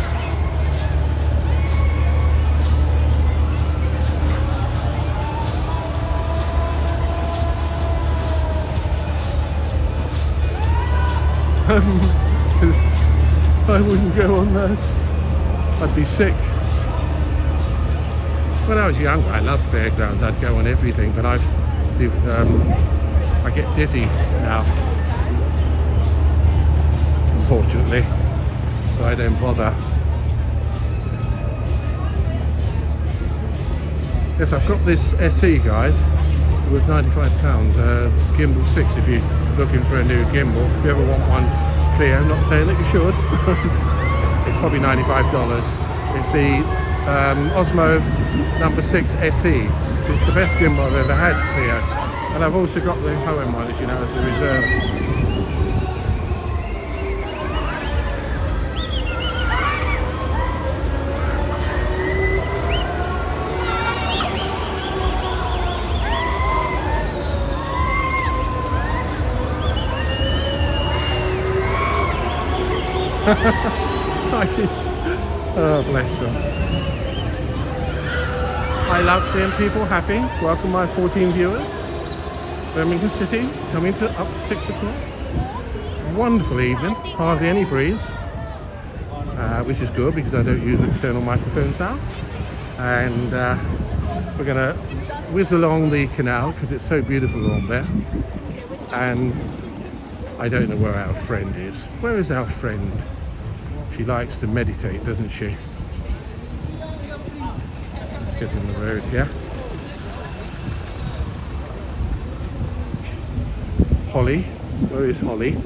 I wouldn't go on that. I'd be sick. When I was younger, I loved fairgrounds. I'd go on everything, but I get dizzy now, unfortunately, so I don't bother. Yes, I've got this SE, guys. was £95. Gimbal 6 if you're looking for a new gimbal. If you ever want one clear, I'm not saying that you should. It's probably $95. It's the Osmo number 6 SE. It's the best gimbal I've ever had clear. And I've also got the Poem one, as you know, as a reserve. Oh, bless you. I love seeing people happy. Welcome my 14 viewers. Birmingham City, coming to up 6 o'clock. Wonderful evening, hardly any breeze, which is good because I don't use external microphones now. And we're going to whiz along the canal because it's so beautiful along there. And I don't know where our friend is. Where is our friend? She likes to meditate, doesn't she? Let's get in the road here. Holly, where is Holly?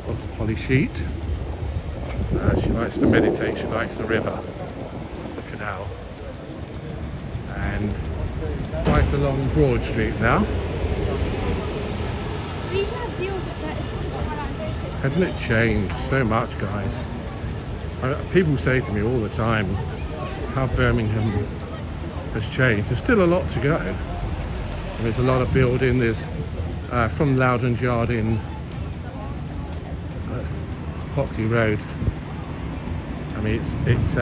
Oh, Holly Sheet. She likes to meditate, she likes the river, the canal. And right along Broad Street now. Hasn't it changed so much, guys? People say to me all the time how Birmingham has changed. There's still a lot to go. There's a lot of building. There's from Loudon's Yard in Hockley Road. I mean, it's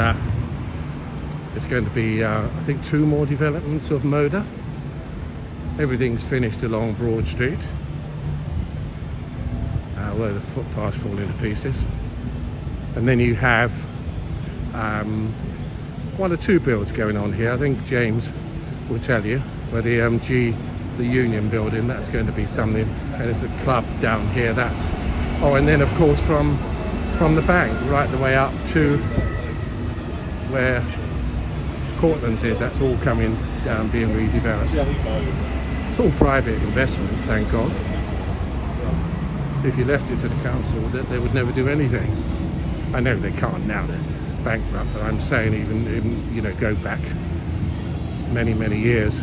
going to be I think 2 more developments of Moda. Everything's finished along Broad Street. Where the footpaths fall into pieces, and then you have 1 or 2 builds going on here. I think James will tell you where the Union building, that's going to be something, and there's a club down here. That's and then of course from the bank right the way up to where Courtland is, that's all coming down, being redeveloped. It's all private investment, thank God. If you left it to the council, they would never do anything. I know they can't now, they're bankrupt, but I'm saying even you know, go back many years.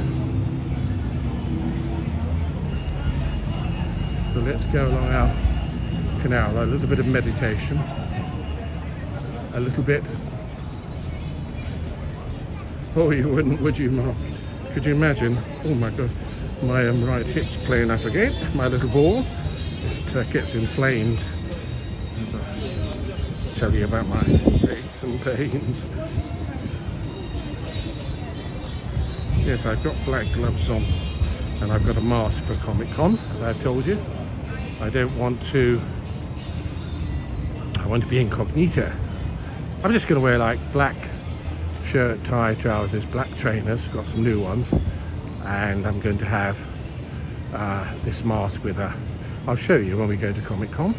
So let's go along our canal, a little bit of meditation, a little bit. Oh, you wouldn't, would you, Mark? Could you imagine? Oh my God, my right hip's playing up again, my little ball. It gets inflamed as I tell you about my aches and pains. Yes, I've got black gloves on and I've got a mask for Comic Con, as I've told you. I want to be incognito. I'm just going to wear like black shirt, tie, trousers, black trainers, got some new ones, and I'm going to have this mask with I'll show you when we go to Comic Con,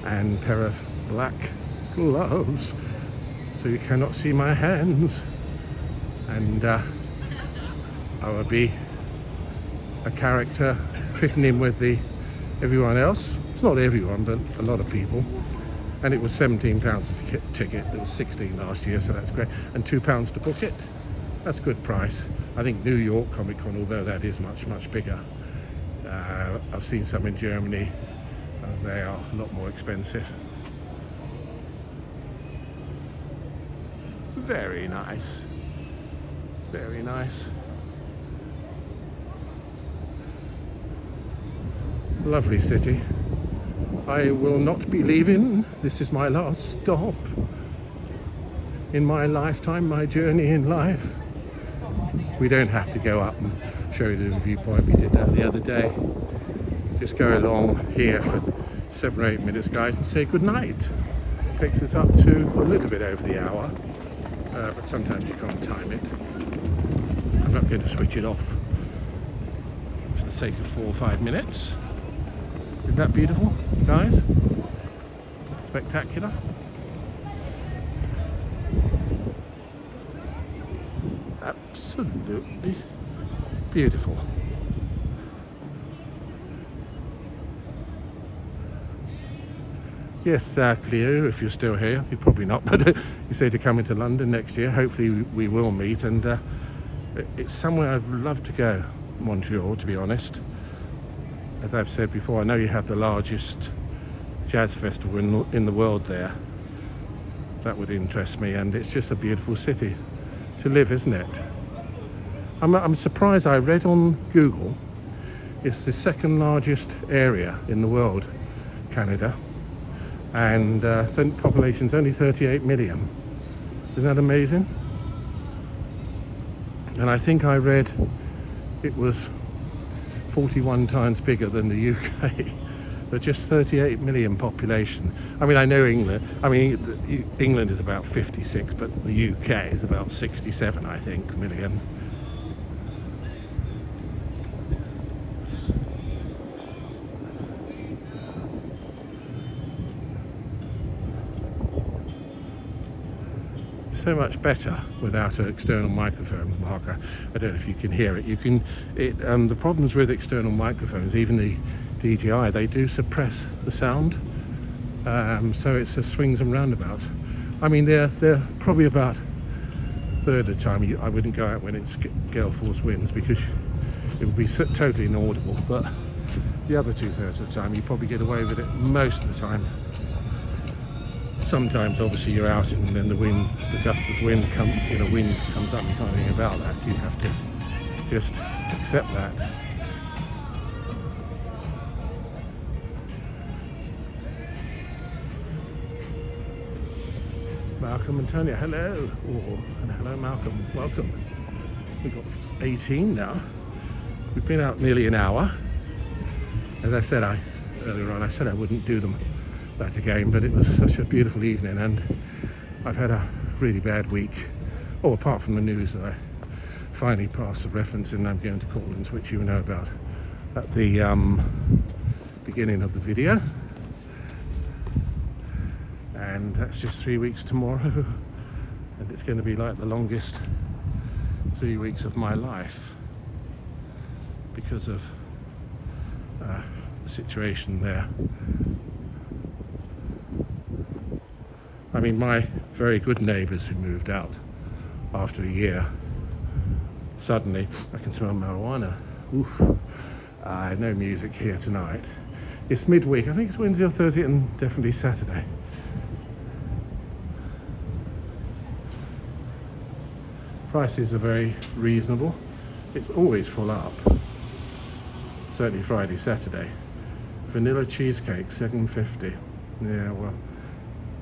and a pair of black gloves so you cannot see my hands, and I will be a character fitting in with everyone else. It's not everyone, but a lot of people. And it was £17 a ticket. It was £16 last year, so that's great. And £2 to book it. That's a good price. I think New York Comic Con, although that is much bigger. I've seen some in Germany. They are a lot more expensive. Very nice. Very nice. Lovely city. I will not be leaving. This is my last stop in my lifetime, my journey in life. We don't have to go up and show you the viewpoint. We did that the other day. Just go along here for 7 or 8 minutes, guys, and say good night. Takes us up to a little bit over the hour, but sometimes you can't time it. I'm not going to switch it off for the sake of 4 or 5 minutes. Isn't that beautiful, guys? Spectacular. Absolutely beautiful. Yes, Cleo, if you're still here, you're probably not, but you say to come into London next year. Hopefully we will meet, and it's somewhere I'd love to go, Montreal, to be honest. As I've said before, I know you have the largest jazz festival in the world there. That would interest me, and it's just a beautiful city to live, isn't it? I'm surprised. I read on Google it's the second largest area in the world, Canada, and population's only 38 million. Isn't that amazing? And I think I read it was 41 times bigger than the UK. But just 38 million population. I mean, I know England. I mean, England is about 56, but the UK is about 67, I think, million. So much better without an external microphone, Marker. I don't know if you can hear it. The problems with external microphones, even the DJI, they do suppress the sound. So it's a swings and roundabouts. I mean, they're probably about a third of the time. I wouldn't go out when it's gale force winds because it would be totally inaudible. But the other 2/3 of the time, you probably get away with it most of the time. Sometimes, obviously, you're out and then the gust of wind comes up. You can't think about that. You have to just accept that. Malcolm and Tanya, hello. And hello, Malcolm. Welcome. We've got 18 now. We've been out nearly an hour. As I said earlier on, I said I wouldn't do them that again, but it was such a beautiful evening, and I've had a really bad week. Oh, apart from the news that I finally passed the reference and I'm going to Courtland, which you know about at the beginning of the video. And that's just 3 weeks tomorrow, and it's going to be like the longest 3 weeks of my life because of the situation there. I mean, my very good neighbours who moved out after a year, suddenly I can smell marijuana. Oof. No music here tonight. It's midweek. I think it's Wednesday or Thursday, and definitely Saturday. Prices are very reasonable. It's always full up. Certainly Friday, Saturday. Vanilla cheesecake, $7.50. Yeah, well,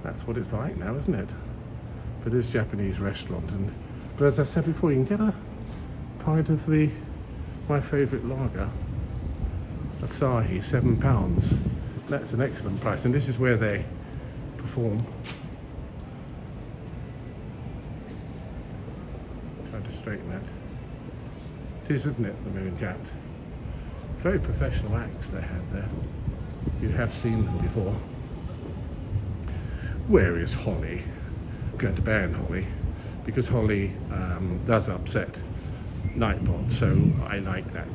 that's what it's like now, isn't it? But it's a Japanese restaurant, but as I said before, you can get a pint of my favourite lager, Asahi, £7. That's an excellent price, and this is where they perform. Trying to straighten that. It is, isn't it, the Moon Cat? Very professional acts they have there. You have seen them before. Where is Holly? I'm going to ban Holly because Holly does upset Nightbot, so I like that.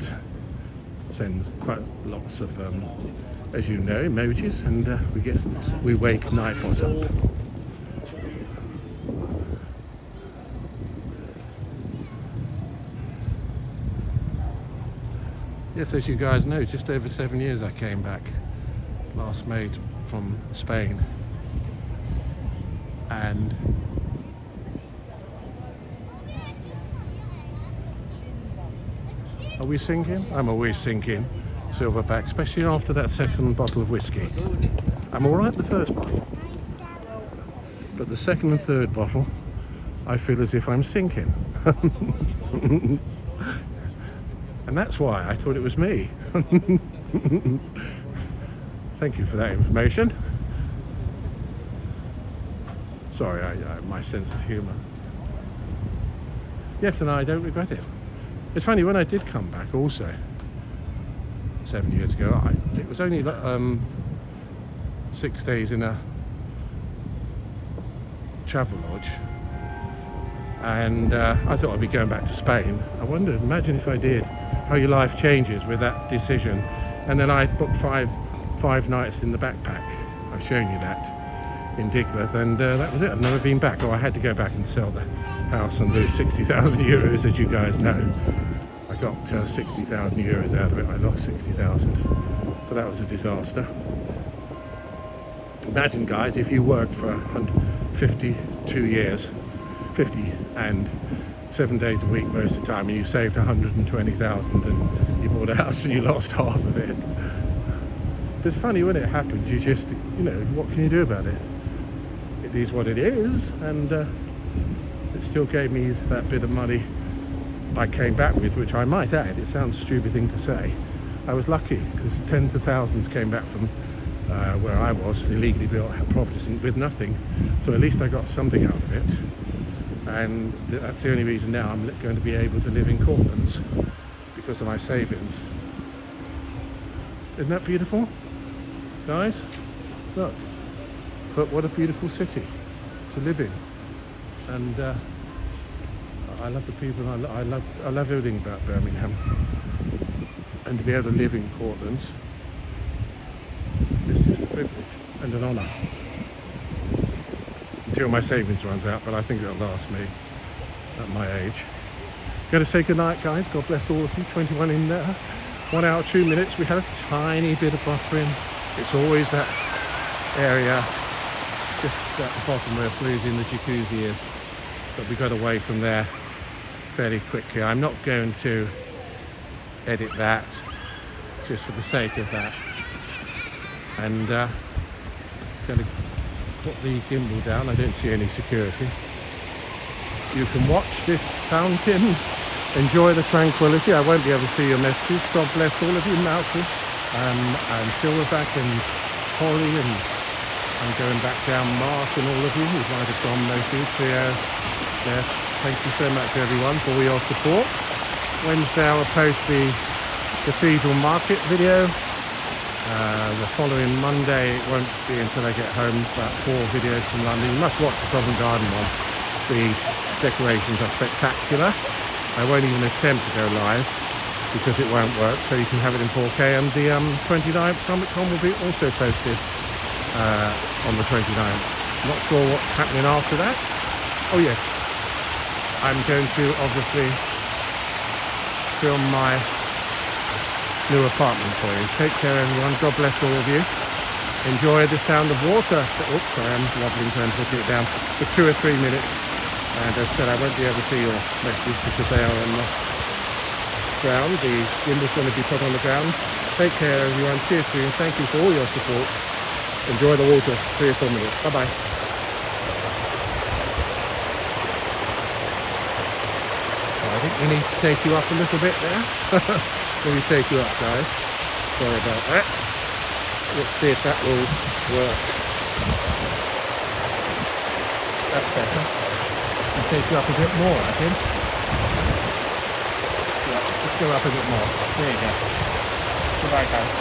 Sends quite lots of, as you know, emojis, and we wake Nightbot up. Yes, as you guys know, just over 7 years I came back. Last May from Spain. And are we sinking? I'm always sinking, Silverback, especially after that second bottle of whiskey. I'm all right the first bottle, but the second and third bottle, I feel as if I'm sinking. And that's why I thought it was me. Thank you for that information. Sorry, my sense of humour. Yes, and I don't regret it. It's funny, when I did come back also, 7 years ago, it was only 6 days in a travel lodge, and I thought I'd be going back to Spain. I wondered, imagine if I did, how your life changes with that decision. And then I booked five nights in the backpack. I've shown you that in Digbeth, and that was it. I've never been back. Oh, I had to go back and sell the house and lose 60,000 euros, as you guys know. I got 60,000 euros out of it. I lost 60,000, so that was a disaster. Imagine, guys, if you worked for 52 years, 50 and 7 days a week most of the time, and you saved 120,000, and you bought a house and you lost half of it. It's funny when it happens. You just, you know, what can you do about it? It is what it is, and it still gave me that bit of money I came back with, which I might add, it sounds a stupid thing to say, I was lucky because tens of thousands came back from where I was, illegally built properties with nothing. So at least I got something out of it, and that's the only reason now I'm going to be able to live in Courtlands, because of my savings. Isn't that beautiful, guys? Look, but what a beautiful city to live in, and I love the people. I love everything about Birmingham, and to be able to live in Courtlands is just a privilege and an honour. Until my savings runs out, but I think it'll last me at my age. Going to say goodnight, guys. God bless all of you. 21 in there. 1 hour 2 minutes. We had a tiny bit of buffering. It's always that area just at the bottom where freezing the jacuzzi is, but we got away from there fairly quickly. I'm not going to edit that just for the sake of that, and going to put the gimbal down. I don't see any security. You can watch this fountain, enjoy the tranquility. I won't be able to see your messages. God bless all of you, Malcolm and Silverback and Holly, and I'm going back down Mark and all of you who might have gone mostly to yes. Thank you so much, everyone, for your support. Wednesday I will post the Cathedral Market video. The following Monday, it won't be until I get home, about 4 videos from London. You must watch the Covent Garden one. The decorations are spectacular. I won't even attempt to go live because it won't work, so you can have it in 4K. And the 29th Comic Con will be also posted on the 29th. Not sure what's happening after that. Oh yes, I'm going to obviously film my new apartment for you. Take care, everyone. God bless all of you. Enjoy the sound of water. Oops, I am wobbling, trying to put it down for 2 or 3 minutes. And as I said, I won't be able to see your messages because they are on the ground. The gimbal's going to be put on the ground. Take care, everyone. Cheers to you. Thank you for all your support. Enjoy the water. 3 or 4 minutes. Bye-bye. I think we need to take you up a little bit there. Let me take you up, guys. Sorry about that. Let's see if that will work. That's better. I'll take you up a bit more, I think. Yeah, let's go up a bit more. There you go. Goodbye, guys.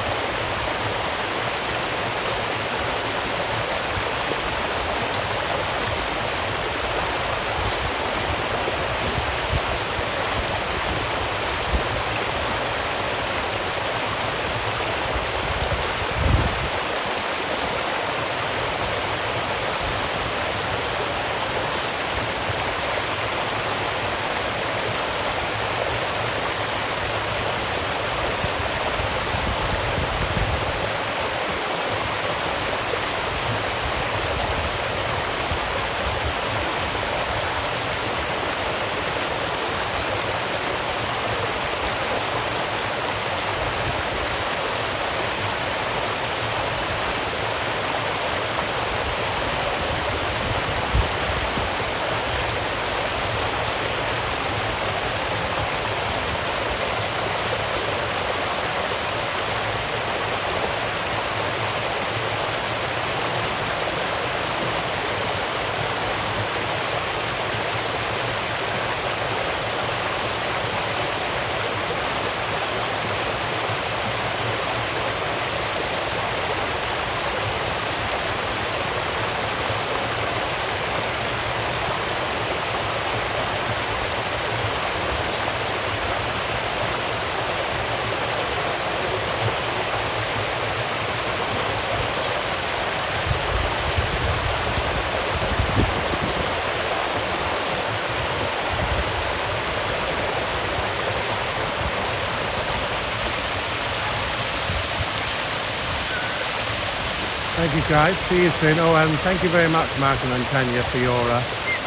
Thank you, guys. See you soon. Oh, and thank you very much, Martin and Tanya, for your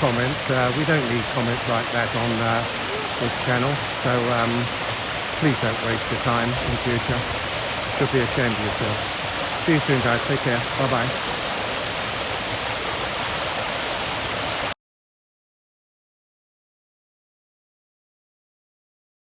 comments. We don't need comments like that on this channel, so please don't waste your time in future. You'll be ashamed of yourself. See you soon, guys. Take care. Bye-bye.